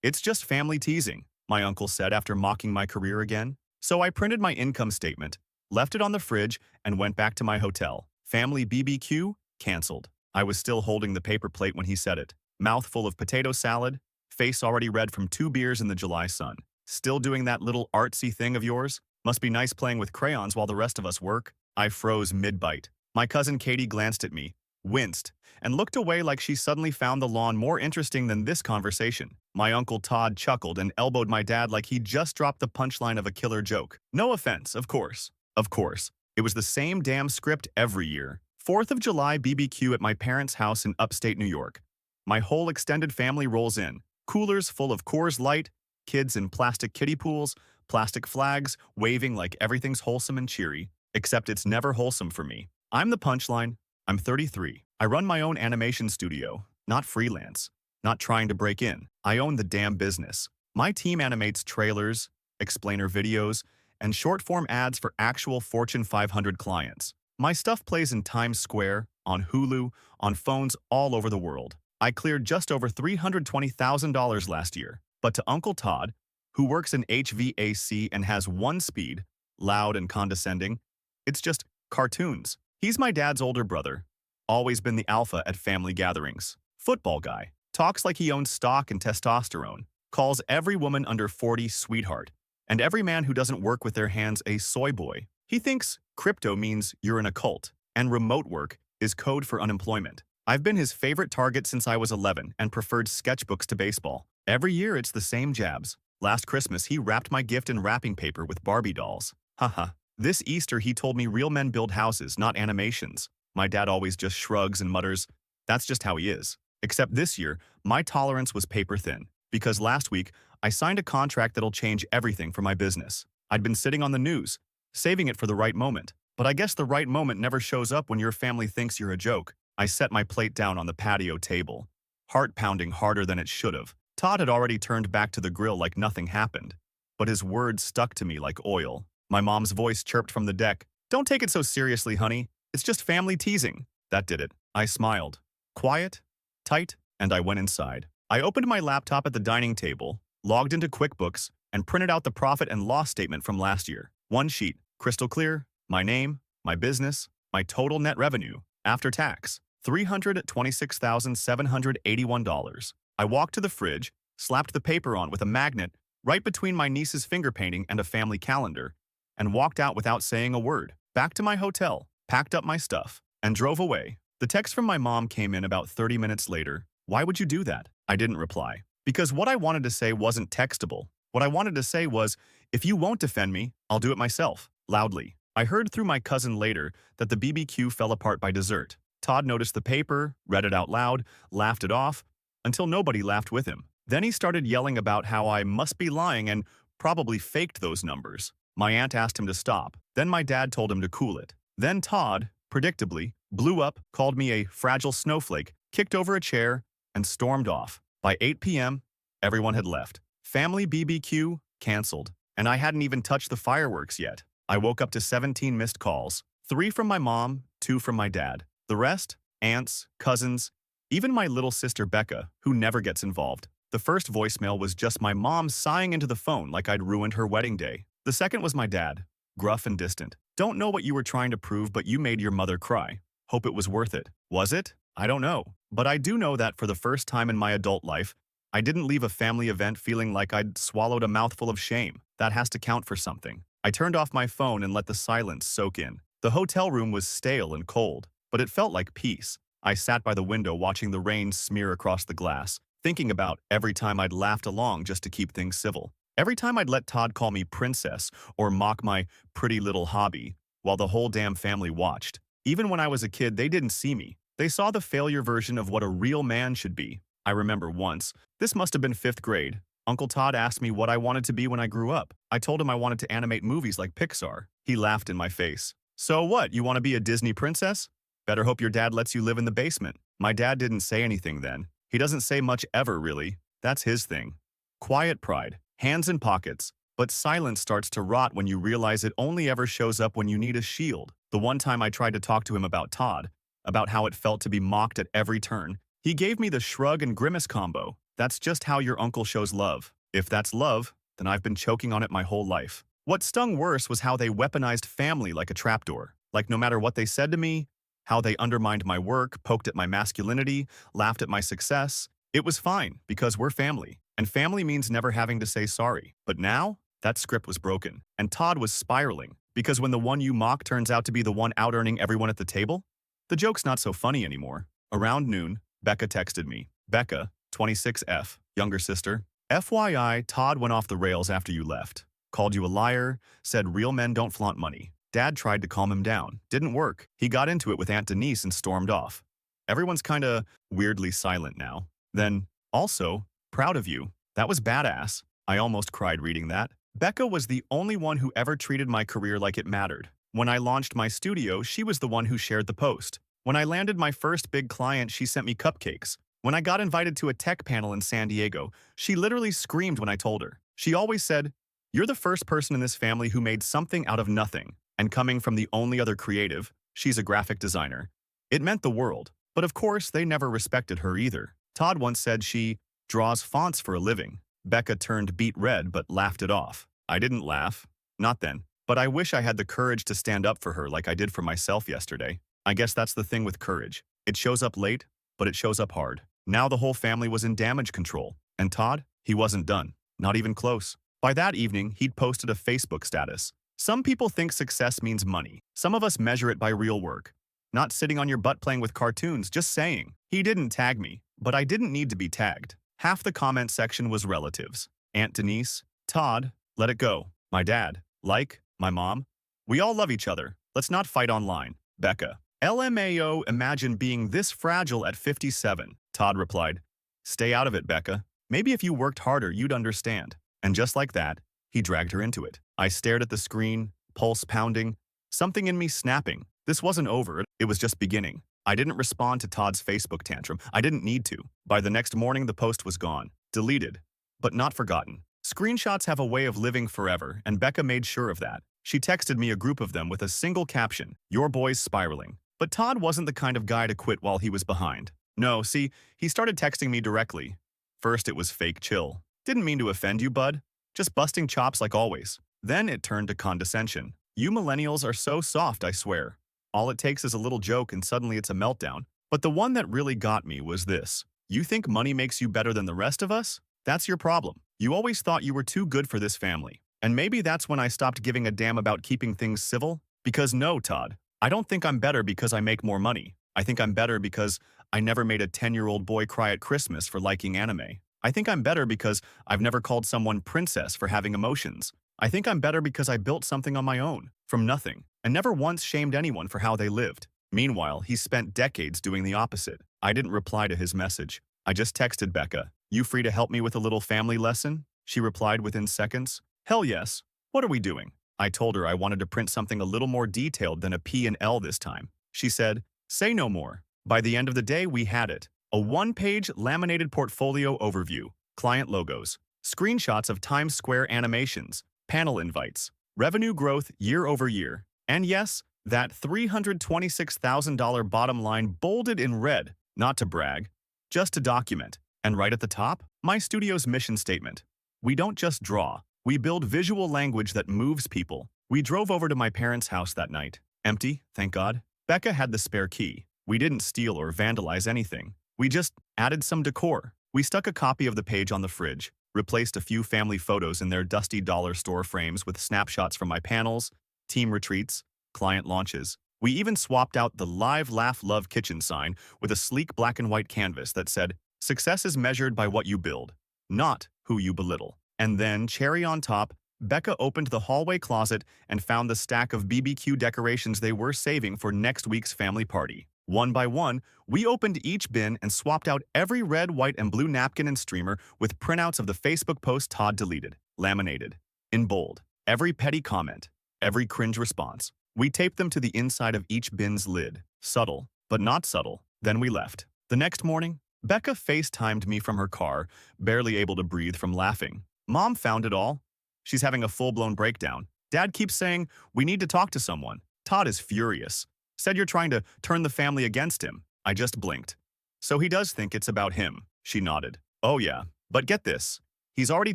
It's just family teasing, my uncle said after mocking my career again. So I printed my income statement, left it on the fridge, and went back to my hotel. Family BBQ? Cancelled. I was still holding the paper plate when he said it. Mouth full of potato salad, face already red from 2 beers in the July sun. Still doing that little artsy thing of yours? Must be nice playing with crayons while the rest of us work. I froze mid-bite. My cousin Katie glanced at me, winced, and looked away like she suddenly found the lawn more interesting than this conversation. My uncle Todd chuckled and elbowed my dad like he just dropped the punchline of a killer joke. No offense, of course. Of course. It was the same damn script every year. 4th of July BBQ at my parents' house in upstate New York. My whole extended family rolls in. Coolers full of Coors Light, kids in plastic kiddie pools, plastic flags, waving like everything's wholesome and cheery. Except it's never wholesome for me. I'm the punchline. I'm 33. I run my own animation studio, not freelance, not trying to break in. I own the damn business. My team animates trailers, explainer videos, and short-form ads for actual Fortune 500 clients. My stuff plays in Times Square, on Hulu, on phones all over the world. I cleared just over $320,000 last year. But to Uncle Todd, who works in HVAC and has one speed, loud and condescending, it's just cartoons. He's my dad's older brother, always been the alpha at family gatherings. Football guy, talks like he owns stock and testosterone, calls every woman under 40 sweetheart, and every man who doesn't work with their hands a soy boy. He thinks crypto means you're in a cult, and remote work is code for unemployment. I've been his favorite target since I was 11 and preferred sketchbooks to baseball. Every year it's the same jabs. Last Christmas he wrapped my gift in wrapping paper with Barbie dolls. Haha. This Easter he told me real men build houses, not animations. My dad always just shrugs and mutters, that's just how he is. Except this year, my tolerance was paper thin, because last week I signed a contract that'll change everything for my business. I'd been sitting on the news, saving it for the right moment. But I guess the right moment never shows up when your family thinks you're a joke. I set my plate down on the patio table, heart pounding harder than it should have. Todd had already turned back to the grill like nothing happened, but his words stuck to me like oil. My mom's voice chirped from the deck. Don't take it so seriously, honey. It's just family teasing. That did it. I smiled. Quiet, tight, and I went inside. I opened my laptop at the dining table, logged into QuickBooks, and printed out the profit and loss statement from last year. One sheet, crystal clear, my name, my business, my total net revenue, after tax, $326,781. I walked to the fridge, slapped the paper on with a magnet right between my niece's finger painting and a family calendar, and walked out without saying a word. Back to my hotel, packed up my stuff, and drove away. The text from my mom came in about 30 minutes later. Why would you do that? I didn't reply. Because what I wanted to say wasn't textable. What I wanted to say was, if you won't defend me, I'll do it myself, loudly. I heard through my cousin later that the BBQ fell apart by dessert. Todd noticed the paper, read it out loud, laughed it off, until nobody laughed with him. Then he started yelling about how I must be lying and probably faked those numbers. My aunt asked him to stop. Then my dad told him to cool it. Then Todd, predictably, blew up, called me a fragile snowflake, kicked over a chair, and stormed off. By 8 p.m., everyone had left. Family BBQ canceled, and I hadn't even touched the fireworks yet. I woke up to 17 missed calls, 3 from my mom, 2 from my dad. The rest, aunts, cousins, even my little sister Becca, who never gets involved. The first voicemail was just my mom sighing into the phone like I'd ruined her wedding day. The second was my dad, gruff and distant. Don't know what you were trying to prove, but you made your mother cry. Hope it was worth it. Was it? I don't know. But I do know that for the first time in my adult life, I didn't leave a family event feeling like I'd swallowed a mouthful of shame. That has to count for something. I turned off my phone and let the silence soak in. The hotel room was stale and cold, but it felt like peace. I sat by the window watching the rain smear across the glass, thinking about every time I'd laughed along just to keep things civil. Every time I'd let Todd call me princess or mock my pretty little hobby while the whole damn family watched. Even when I was a kid, they didn't see me. They saw the failure version of what a real man should be. I remember once, this must have been 5th grade, Uncle Todd asked me what I wanted to be when I grew up. I told him I wanted to animate movies like Pixar. He laughed in my face. So what, you want to be a Disney princess? Better hope your dad lets you live in the basement. My dad didn't say anything then. He doesn't say much ever, really. That's his thing. Quiet pride, hands in pockets, but silence starts to rot when you realize it only ever shows up when you need a shield. The one time I tried to talk to him about Todd, about how it felt to be mocked at every turn, he gave me the shrug and grimace combo. That's just how your uncle shows love. If that's love, then I've been choking on it my whole life. What stung worse was how they weaponized family like a trapdoor. Like no matter what they said to me, how they undermined my work, poked at my masculinity, laughed at my success. It was fine because we're family, and family means never having to say sorry. But now, that script was broken, and Todd was spiraling because when the one you mock turns out to be the one out-earning everyone at the table, the joke's not so funny anymore. Around noon, Becca texted me. Becca, 26F, younger sister. FYI, Todd went off the rails after you left. Called you a liar, said real men don't flaunt money. Dad tried to calm him down. Didn't work. He got into it with Aunt Denise and stormed off. Everyone's kinda weirdly silent now. Then, also, proud of you. That was badass. I almost cried reading that. Becca was the only one who ever treated my career like it mattered. When I launched my studio, she was the one who shared the post. When I landed my first big client, she sent me cupcakes. When I got invited to a tech panel in San Diego, she literally screamed when I told her. She always said, "You're the first person in this family who made something out of nothing." And coming from the only other creative, she's a graphic designer. It meant the world. But of course, they never respected her either. Todd once said she draws fonts for a living. Becca turned beet red but laughed it off. I didn't laugh. Not then. But I wish I had the courage to stand up for her like I did for myself yesterday. I guess that's the thing with courage. It shows up late, but it shows up hard. Now the whole family was in damage control. And Todd? He wasn't done. Not even close. By that evening, he'd posted a Facebook status. Some people think success means money. Some of us measure it by real work. Not sitting on your butt playing with cartoons, just saying. He didn't tag me, but I didn't need to be tagged. Half the comment section was relatives. Aunt Denise, Todd, let it go. My dad, like, my mom. We all love each other. Let's not fight online. Becca. LMAO, imagine being this fragile at 57. Todd replied, stay out of it, Becca. Maybe if you worked harder, you'd understand. And just like that, he dragged her into it. I stared at the screen, pulse pounding, something in me snapping. This wasn't over, it was just beginning. I didn't respond to Todd's Facebook tantrum. I didn't need to. By the next morning, the post was gone. Deleted, but not forgotten. Screenshots have a way of living forever, and Becca made sure of that. She texted me a group of them with a single caption, your boy's spiraling. But Todd wasn't the kind of guy to quit while he was behind. No, see, he started texting me directly. First, it was fake chill. Didn't mean to offend you, bud. Just busting chops like always. Then it turned to condescension. You millennials are so soft, I swear. All it takes is a little joke and suddenly it's a meltdown. But the one that really got me was this. You think money makes you better than the rest of us? That's your problem. You always thought you were too good for this family. And maybe that's when I stopped giving a damn about keeping things civil. Because no, Todd, I don't think I'm better because I make more money. I think I'm better because I never made a 10-year-old boy cry at Christmas for liking anime. I think I'm better because I've never called someone princess for having emotions. I think I'm better because I built something on my own, from nothing, and never once shamed anyone for how they lived. Meanwhile, he spent decades doing the opposite. I didn't reply to his message. I just texted Becca, you free to help me with a little family lesson? She replied within seconds. Hell yes. What are we doing? I told her I wanted to print something a little more detailed than a P and L this time. She said, say no more. By the end of the day, we had it. A one-page laminated portfolio overview, client logos, screenshots of Times Square animations, panel invites, revenue growth year over year, and yes, that $326,000 bottom line bolded in red, not to brag, just to document. And right at the top, my studio's mission statement. We don't just draw, we build visual language that moves people. We drove over to my parents' house that night. Empty, thank God. Becca had the spare key. We didn't steal or vandalize anything. We just added some decor. We stuck a copy of the page on the fridge, replaced a few family photos in their dusty dollar store frames with snapshots from my panels, team retreats, client launches. We even swapped out the Live Laugh Love Kitchen sign with a sleek black and white canvas that said, success is measured by what you build, not who you belittle. And then, cherry on top, Becca opened the hallway closet and found the stack of BBQ decorations they were saving for next week's family party. One by one, we opened each bin and swapped out every red, white, and blue napkin and streamer with printouts of the Facebook post Todd deleted, laminated, in bold. Every petty comment, every cringe response. We taped them to the inside of each bin's lid. Subtle, but not subtle. Then we left. The next morning, Becca FaceTimed me from her car, barely able to breathe from laughing. Mom found it all. She's having a full-blown breakdown. Dad keeps saying, we need to talk to someone. Todd is furious. Said you're trying to turn the family against him. I just blinked. So he does think it's about him. She nodded. Oh yeah, but get this. He's already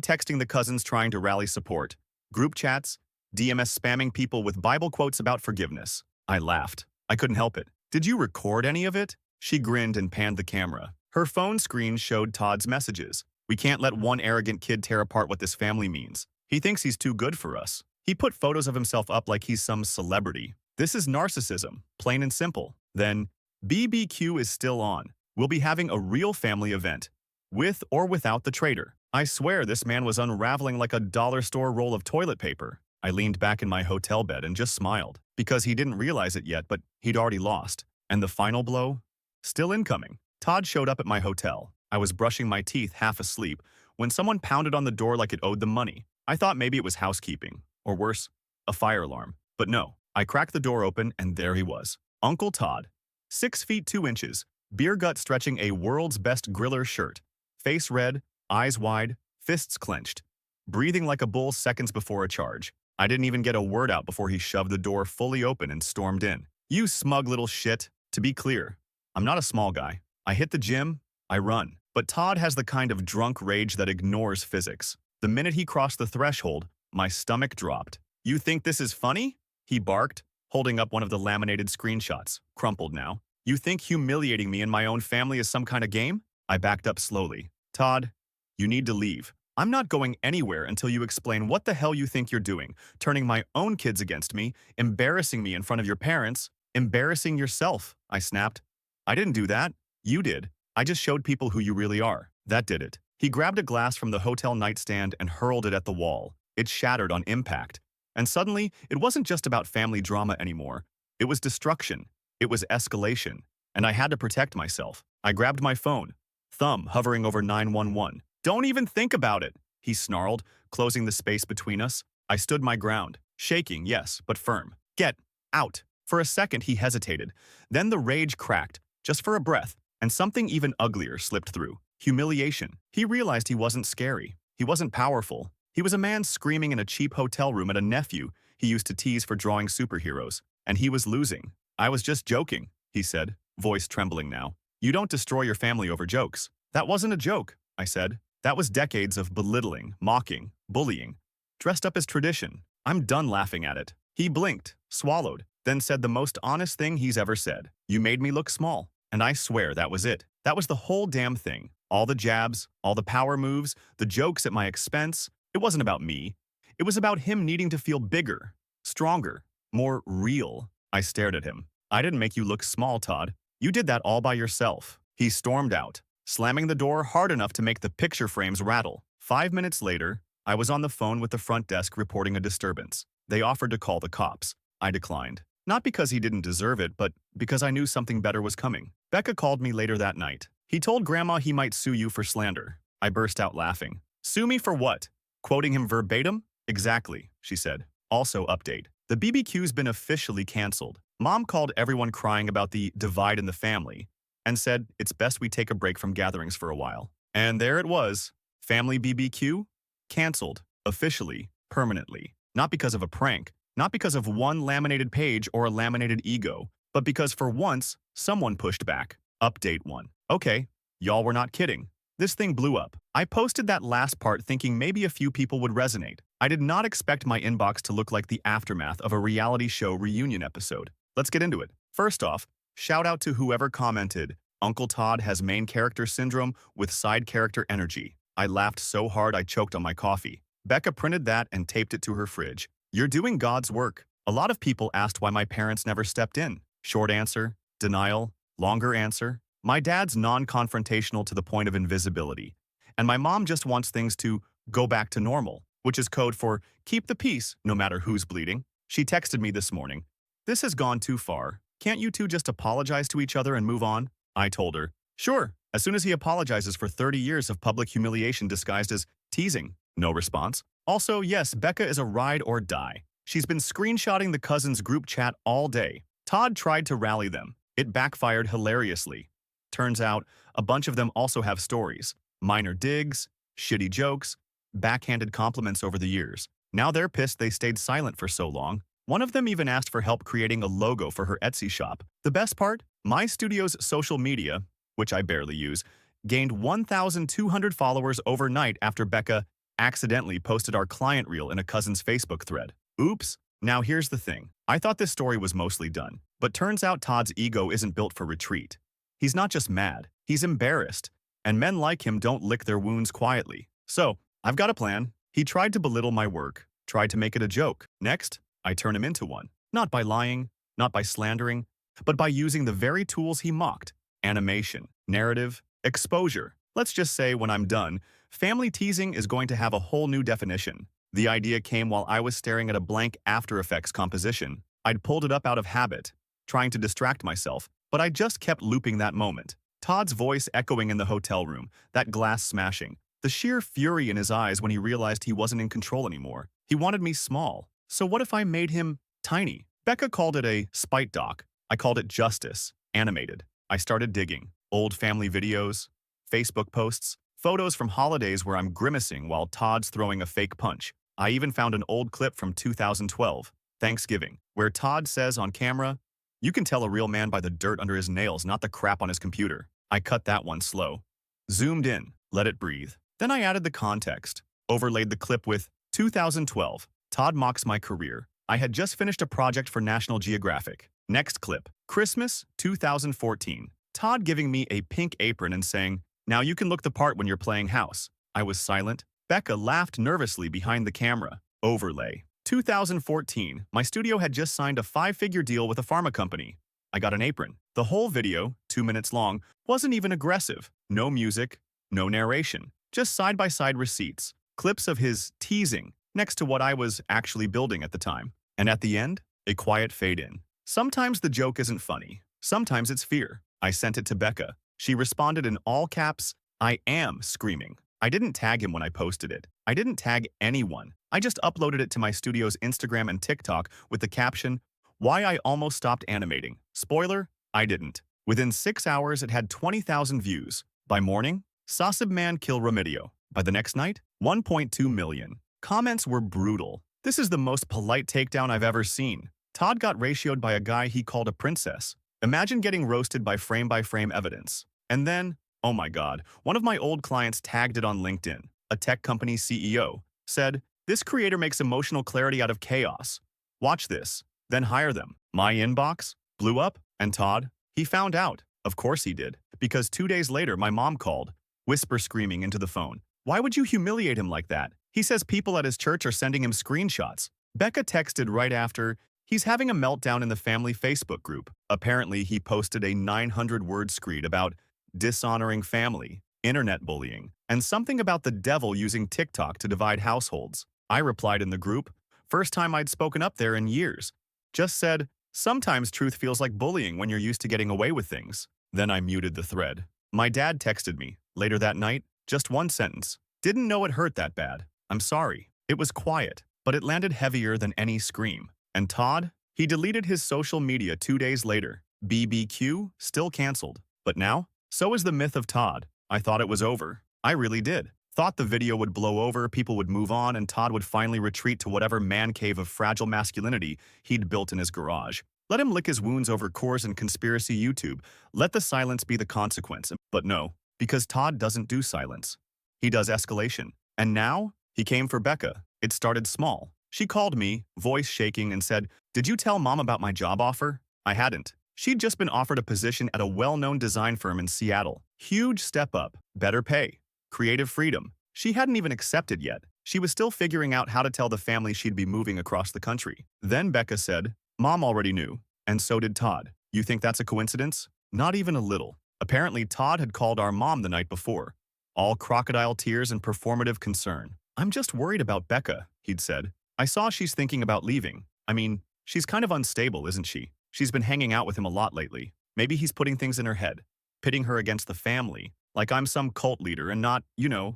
texting the cousins trying to rally support. Group chats, DMS spamming people with Bible quotes about forgiveness. I laughed. I couldn't help it. Did you record any of it? She grinned and panned the camera. Her phone screen showed Todd's messages. We can't let one arrogant kid tear apart what this family means. He thinks he's too good for us. He put photos of himself up like he's some celebrity. This is narcissism, plain and simple. Then, BBQ is still on. We'll be having a real family event, with or without the traitor. I swear this man was unraveling like a dollar store roll of toilet paper. I leaned back in my hotel bed and just smiled, because he didn't realize it yet, but he'd already lost. And the final blow? Still incoming. Todd showed up at my hotel. I was brushing my teeth half asleep when someone pounded on the door like it owed them money. I thought maybe it was housekeeping, or worse, a fire alarm. But no, I cracked the door open and there he was. Uncle Todd. 6 feet 2 inches, beer gut stretching a world's best griller shirt. Face red, eyes wide, fists clenched. Breathing like a bull seconds before a charge. I didn't even get a word out before he shoved the door fully open and stormed in. You smug little shit. To be clear, I'm not a small guy. I hit the gym, I run. But Todd has the kind of drunk rage that ignores physics. The minute he crossed the threshold, my stomach dropped. You think this is funny? He barked, holding up one of the laminated screenshots, crumpled now. You think humiliating me and my own family is some kind of game? I backed up slowly. Todd, you need to leave. I'm not going anywhere until you explain what the hell you think you're doing, turning my own kids against me, embarrassing me in front of your parents, embarrassing yourself, I snapped. I didn't do that. You did. I just showed people who you really are. That did it. He grabbed a glass from the hotel nightstand and hurled it at the wall. It shattered on impact. And suddenly, it wasn't just about family drama anymore. It was destruction. It was escalation. And I had to protect myself. I grabbed my phone, thumb hovering over 911. Don't even think about it, he snarled, closing the space between us. I stood my ground, shaking, yes, but firm. Get out. For a second, he hesitated. Then the rage cracked, just for a breath, and something even uglier slipped through. Humiliation. He realized he wasn't scary. He wasn't powerful. He was a man screaming in a cheap hotel room at a nephew he used to tease for drawing superheroes. And he was losing. I was just joking, he said, voice trembling now. You don't destroy your family over jokes. That wasn't a joke, I said. That was decades of belittling, mocking, bullying, dressed up as tradition. I'm done laughing at it. He blinked, swallowed, then said the most honest thing he's ever said. You made me look small. And I swear that was it. That was the whole damn thing. All the jabs, all the power moves, the jokes at my expense. It wasn't about me. It was about him needing to feel bigger, stronger, more real. I stared at him. I didn't make you look small, Todd. You did that all by yourself. He stormed out, slamming the door hard enough to make the picture frames rattle. 5 minutes later, I was on the phone with the front desk reporting a disturbance. They offered to call the cops. I declined. Not because he didn't deserve it, but because I knew something better was coming. Becca called me later that night. He told Grandma he might sue you for slander. I burst out laughing. Sue me for what? Quoting him verbatim? Exactly, she said. Also update. The BBQ's been officially canceled. Mom called everyone crying about the divide in the family and said it's best we take a break from gatherings for a while. And there it was. Family BBQ? Canceled. Officially. Permanently. Not because of a prank. Not because of one laminated page or a laminated ego. But because for once, someone pushed back. Update 1. Okay, y'all were not kidding. This thing blew up. I posted that last part thinking maybe a few people would resonate. I did not expect my inbox to look like the aftermath of a reality show reunion episode. Let's get into it. First off, shout out to whoever commented, Uncle Todd has main character syndrome with side character energy. I laughed so hard I choked on my coffee. Becca printed that and taped it to her fridge. You're doing God's work. A lot of people asked why my parents never stepped in. Short answer, denial. Longer answer, my dad's non-confrontational to the point of invisibility. And my mom just wants things to go back to normal, which is code for keep the peace no matter who's bleeding. She texted me this morning. This has gone too far. Can't you two just apologize to each other and move on? I told her, sure, as soon as he apologizes for 30 years of public humiliation disguised as teasing. No response. Also, yes, Becca is a ride or die. She's been screenshotting the cousins' group chat all day. Todd tried to rally them. It backfired hilariously. Turns out, a bunch of them also have stories. Minor digs, shitty jokes, backhanded compliments over the years. Now they're pissed they stayed silent for so long. One of them even asked for help creating a logo for her Etsy shop. The best part? My studio's social media, which I barely use, gained 1,200 followers overnight after Becca accidentally posted our client reel in a cousin's Facebook thread. Oops. Now here's the thing. I thought this story was mostly done, but turns out Todd's ego isn't built for retreat. He's not just mad, he's embarrassed, and men like him don't lick their wounds quietly. So, I've got a plan. He tried to belittle my work, tried to make it a joke. Next, I turn him into one. Not by lying, not by slandering, but by using the very tools he mocked: animation, narrative, exposure. Let's just say when I'm done, family teasing is going to have a whole new definition. The idea came while I was staring at a blank After Effects composition. I'd pulled it up out of habit, trying to distract myself, but I just kept looping that moment. Todd's voice echoing in the hotel room, that glass smashing, the sheer fury in his eyes when he realized he wasn't in control anymore. He wanted me small. So what if I made him tiny? Becca called it a spite doc. I called it justice, animated. I started digging. Old family videos, Facebook posts, photos from holidays where I'm grimacing while Todd's throwing a fake punch. I even found an old clip from 2012, Thanksgiving, where Todd says on camera, "You can tell a real man by the dirt under his nails, not the crap on his computer." I cut that one slow. Zoomed in, let it breathe. Then I added the context, overlaid the clip with 2012. Todd mocks my career. I had just finished a project for National Geographic. Next clip, Christmas 2014. Todd giving me a pink apron and saying, "Now you can look the part when you're playing house." I was silent. Becca laughed nervously behind the camera. Overlay. 2014. My studio had just signed a 5-figure deal with a pharma company. I got an apron. The whole video, 2 minutes long, wasn't even aggressive. No music, no narration. Just side-by-side receipts. Clips of his teasing next to what I was actually building at the time. And at the end, a quiet fade-in. Sometimes the joke isn't funny. Sometimes it's fear. I sent it to Becca. She responded in all caps, "I am screaming." I didn't tag him when I posted it. I didn't tag anyone. I just uploaded it to my studio's Instagram and TikTok with the caption, "Why I almost stopped animating." Spoiler, I didn't. Within 6 hours, it had 20,000 views. By morning, Sasib man kill Remedio. By the next night, 1.2 million. Comments were brutal. "This is the most polite takedown I've ever seen." Todd got ratioed by a guy he called a princess. Imagine getting roasted by frame-by-frame evidence. And then, oh my god, one of my old clients tagged it on LinkedIn. A tech company CEO said, "This creator makes emotional clarity out of chaos. Watch this, then hire them." My inbox blew up, and Todd, he found out. Of course he did, because 2 days later my mom called, whisper screaming into the phone. "Why would you humiliate him like that? He says people at his church are sending him screenshots." Becca texted right after, "He's having a meltdown in the family Facebook group." Apparently, he posted a 900-word screed about dishonoring family, internet bullying, and something about the devil using TikTok to divide households. I replied in the group, first time I'd spoken up there in years. Just said, "Sometimes truth feels like bullying when you're used to getting away with things." Then I muted the thread. My dad texted me, later that night, just one sentence. "Didn't know it hurt that bad. I'm sorry." It was quiet, but it landed heavier than any scream. And Todd? He deleted his social media 2 days later. BBQ still canceled. But now, so is the myth of Todd. I thought it was over. I really did. Thought the video would blow over, people would move on, and Todd would finally retreat to whatever man cave of fragile masculinity he'd built in his garage. Let him lick his wounds over Coors and conspiracy YouTube. Let the silence be the consequence. But no, because Todd doesn't do silence. He does escalation. And now, he came for Becca. It started small. She called me, voice shaking, and said, "Did you tell Mom about my job offer?" I hadn't. She'd just been offered a position at a well-known design firm in Seattle. Huge step up, better pay, creative freedom. She hadn't even accepted yet. She was still figuring out how to tell the family she'd be moving across the country. Then Becca said, "Mom already knew, and so did Todd. You think that's a coincidence?" Not even a little. Apparently, Todd had called our mom the night before. All crocodile tears and performative concern. "I'm just worried about Becca," he'd said. "I saw she's thinking about leaving. I mean, she's kind of unstable, isn't she? She's been hanging out with him a lot lately. Maybe he's putting things in her head, pitting her against the family, like I'm some cult leader and not,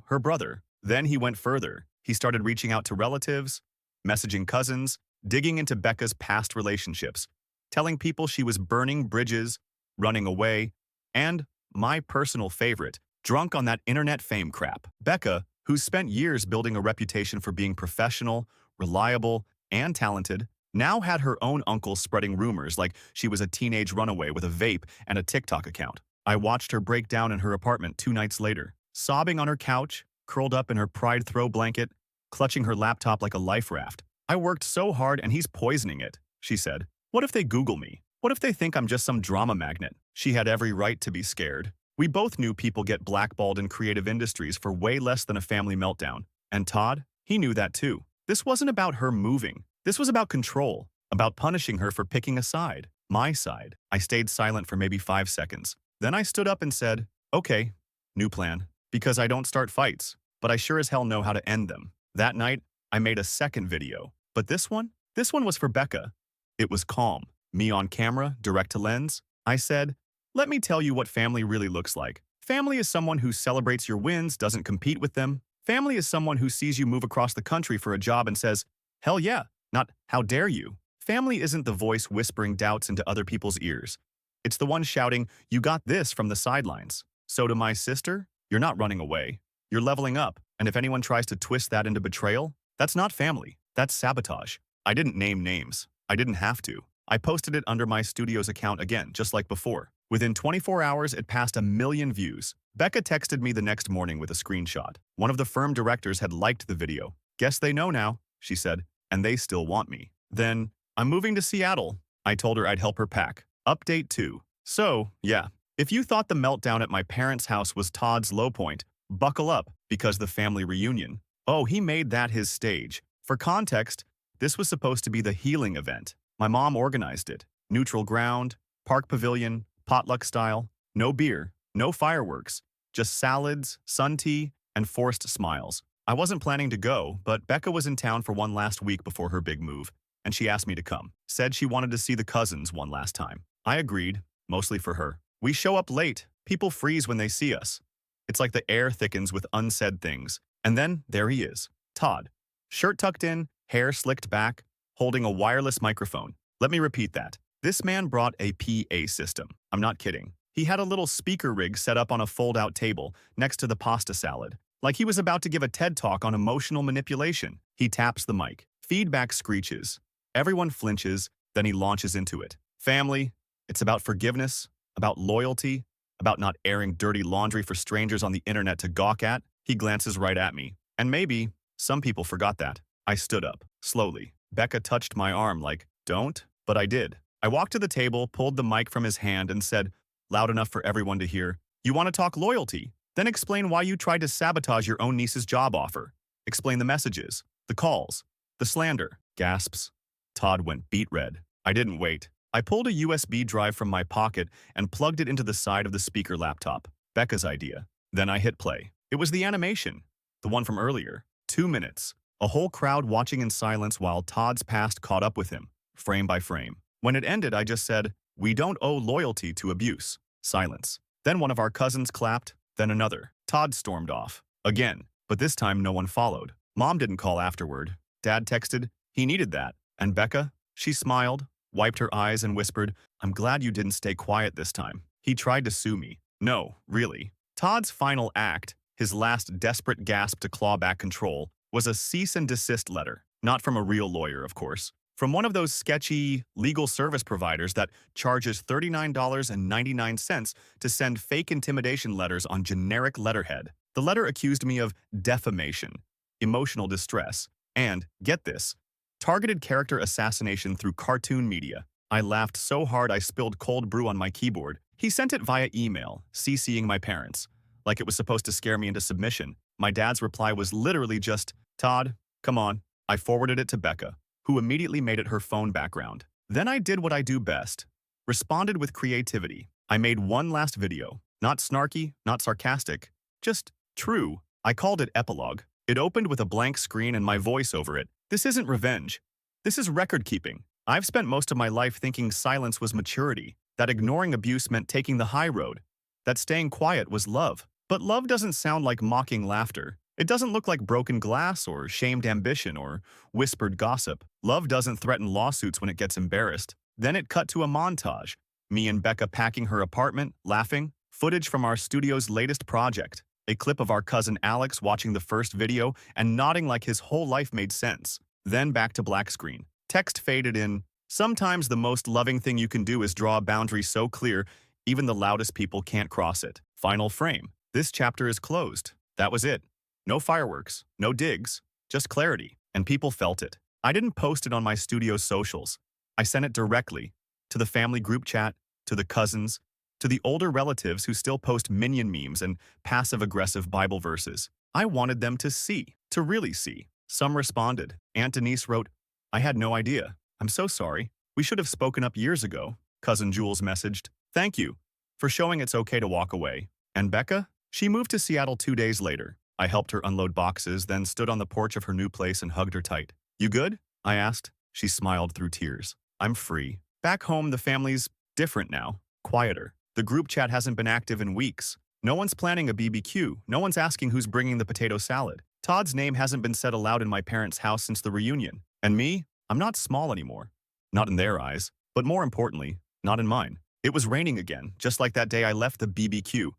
her brother." Then he went further. He started reaching out to relatives, messaging cousins, digging into Becca's past relationships, telling people she was burning bridges, running away, and, my personal favorite, drunk on that internet fame crap. Becca, who's spent years building a reputation for being professional, reliable, and talented, now had her own uncle spreading rumors like she was a teenage runaway with a vape and a TikTok account. I watched her break down in her apartment 2 nights later, sobbing on her couch, curled up in her pride throw blanket, clutching her laptop like a life raft. I worked so hard and he's poisoning it, she said. What if they Google me? What if they think I'm just some drama magnet? She had every right to be scared. We both knew people get blackballed in creative industries for way less than a family meltdown. And Todd, he knew that too. This wasn't about her moving. This was about control, about punishing her for picking a side, my side. I stayed silent for maybe 5 seconds. Then I stood up and said, okay, new plan. Because I don't start fights, but I sure as hell know how to end them. That night, I made a second video. But this one was for Becca. It was calm. Me on camera, direct to lens. I said, let me tell you what family really looks like. Family is someone who celebrates your wins, doesn't compete with them. Family is someone who sees you move across the country for a job and says, hell yeah, not how dare you. Family isn't the voice whispering doubts into other people's ears. It's the one shouting, you got this from the sidelines. So to my sister, you're not running away. You're leveling up, and if anyone tries to twist that into betrayal, that's not family, that's sabotage. I didn't name names. I didn't have to. I posted it under my studio's account again, just like before. Within 24 hours, it passed 1 million views. Becca texted me the next morning with a screenshot. One of the firm directors had liked the video. Guess they know now, she said, and they still want me. Then, I'm moving to Seattle. I told her I'd help her pack. Update 2. So, yeah, if you thought the meltdown at my parents' house was Todd's low point, buckle up, because the family reunion. Oh, he made that his stage. For context, this was supposed to be the healing event. My mom organized it. Neutral ground, park pavilion, potluck style, no beer, no fireworks, just salads, sun tea, and forced smiles. I wasn't planning to go, but Becca was in town for one last week before her big move, and she asked me to come. Said she wanted to see the cousins one last time. I agreed, mostly for her. We show up late. People freeze when they see us. It's like the air thickens with unsaid things. And then there he is, Todd. Shirt tucked in, hair slicked back, holding a wireless microphone. Let me repeat that. This man brought a PA system. I'm not kidding. He had a little speaker rig set up on a fold-out table next to the pasta salad, like he was about to give a TED Talk on emotional manipulation. He taps the mic. Feedback screeches. Everyone flinches, then he launches into it. Family, it's about forgiveness, about loyalty, about not airing dirty laundry for strangers on the internet to gawk at. He glances right at me. And maybe some people forgot that. I stood up, slowly. Becca touched my arm like, don't, but I did. I walked to the table, pulled the mic from his hand, and said, loud enough for everyone to hear, you want to talk loyalty? Then explain why you tried to sabotage your own niece's job offer. Explain the messages, the calls, the slander. Gasps. Todd went beet red. I didn't wait. I pulled a USB drive from my pocket and plugged it into the side of the speaker laptop. Becca's idea. Then I hit play. It was the animation, the one from earlier. 2 minutes. A whole crowd watching in silence while Todd's past caught up with him, frame by frame. When it ended, I just said, we don't owe loyalty to abuse. Silence. Then one of our cousins clapped, then another. Todd stormed off. Again, but this time no one followed. Mom didn't call afterward. Dad texted, he needed that. And Becca? She smiled, wiped her eyes and whispered, I'm glad you didn't stay quiet this time. He tried to sue me. No, really. Todd's final act, his last desperate gasp to claw back control, was a cease and desist letter. Not from a real lawyer, of course. From one of those sketchy legal service providers that charges $39.99 to send fake intimidation letters on generic letterhead. The letter accused me of defamation, emotional distress, and, get this, targeted character assassination through cartoon media. I laughed so hard I spilled cold brew on my keyboard. He sent it via email, CCing my parents, like it was supposed to scare me into submission. My dad's reply was literally just, Todd, come on. I forwarded it to Becca, who immediately made it her phone background. Then I did what I do best. Responded with creativity. I made one last video. Not snarky, not sarcastic, just true. I called it Epilogue. It opened with a blank screen and my voice over it. This isn't revenge. This is record keeping. I've spent most of my life thinking silence was maturity, that ignoring abuse meant taking the high road, that staying quiet was love. But love doesn't sound like mocking laughter. It doesn't look like broken glass or shamed ambition or whispered gossip. Love doesn't threaten lawsuits when it gets embarrassed. Then it cut to a montage. Me and Becca packing her apartment, laughing. Footage from our studio's latest project. A clip of our cousin Alex watching the first video and nodding like his whole life made sense. Then back to black screen. Text faded in. Sometimes the most loving thing you can do is draw a boundary so clear, Even the loudest people can't cross it. Final frame. This chapter is closed. That was it. No fireworks, no digs, just clarity. And people felt it. I didn't post it on my studio's socials. I sent it directly to the family group chat, to the cousins, to the older relatives who still post minion memes and passive-aggressive Bible verses. I wanted them to see, to really see. Some responded. Aunt Denise wrote, "I had no idea. I'm so sorry. We should have spoken up years ago." Cousin Jules messaged, "Thank you for showing it's okay to walk away." And Becca? She moved to Seattle 2 days later. I helped her unload boxes, then stood on the porch of her new place and hugged her tight. "You good?" I asked. She smiled through tears. "I'm free. Back home, the family's different now, quieter. The group chat hasn't been active in weeks. No one's planning a BBQ. No one's asking who's bringing the potato salad. Todd's name hasn't been said aloud in my parents' house since the reunion. And me? I'm not small anymore. Not in their eyes, but more importantly, not in mine. It was raining again, just like that day I left the BBQ.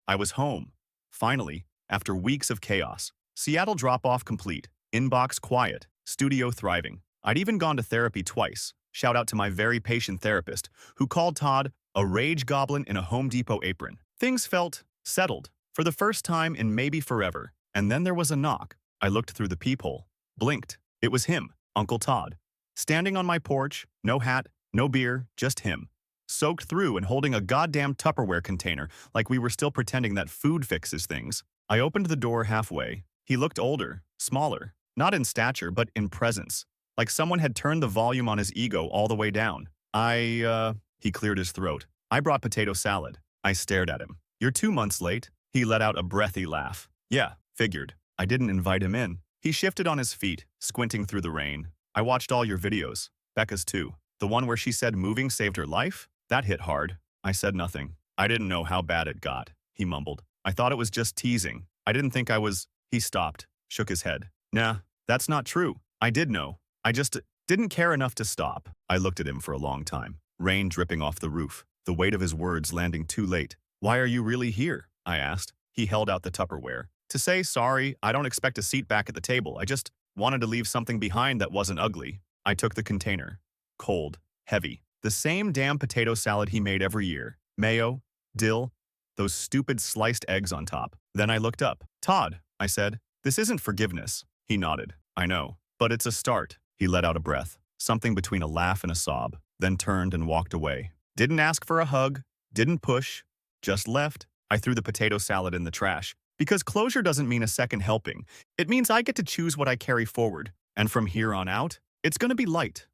I was home. Finally, after weeks of chaos. Seattle drop-off complete. Inbox quiet. Studio thriving. I'd even gone to therapy twice. Shout out to my very patient therapist, who called Todd a rage goblin in a Home Depot apron. Things felt settled, for the first time in maybe forever. And then there was a knock. I looked through the peephole. Blinked. It was him, Uncle Todd. Standing on my porch, no hat, no beer, just him. Soaked through and holding a goddamn Tupperware container like we were still pretending that food fixes things. I opened the door halfway. He looked older, smaller, not in stature but in presence, like someone had turned the volume on his ego all the way down. He cleared his throat. "I brought potato salad." I stared at him. "You're 2 months late." He let out a breathy laugh. "Yeah, figured. I didn't invite him in." He shifted on his feet, squinting through the rain. "I watched all your videos. Becca's too. The one where she said moving saved her life? That hit hard." I said nothing. "I didn't know how bad it got," he mumbled. "I thought it was just teasing. I didn't think I was—" He stopped, shook his head. "Nah, that's not true. I did know. I just didn't care enough to stop." I looked at him for a long time. Rain dripping off the roof, the weight of his words landing too late. "Why are you really here?" I asked. He held out the Tupperware. "To say sorry, I don't expect a seat back at the table. I just wanted to leave something behind that wasn't ugly." I took the container. Cold, heavy. The same damn potato salad he made every year. Mayo, dill, those stupid sliced eggs on top. Then I looked up. "Todd," I said, "this isn't forgiveness." He nodded. "I know, but it's a start." He let out a breath, something between a laugh and a sob, then turned and walked away. Didn't ask for a hug, didn't push, just left. I threw the potato salad in the trash. Because closure doesn't mean a second helping. It means I get to choose what I carry forward. And from here on out, it's gonna be light.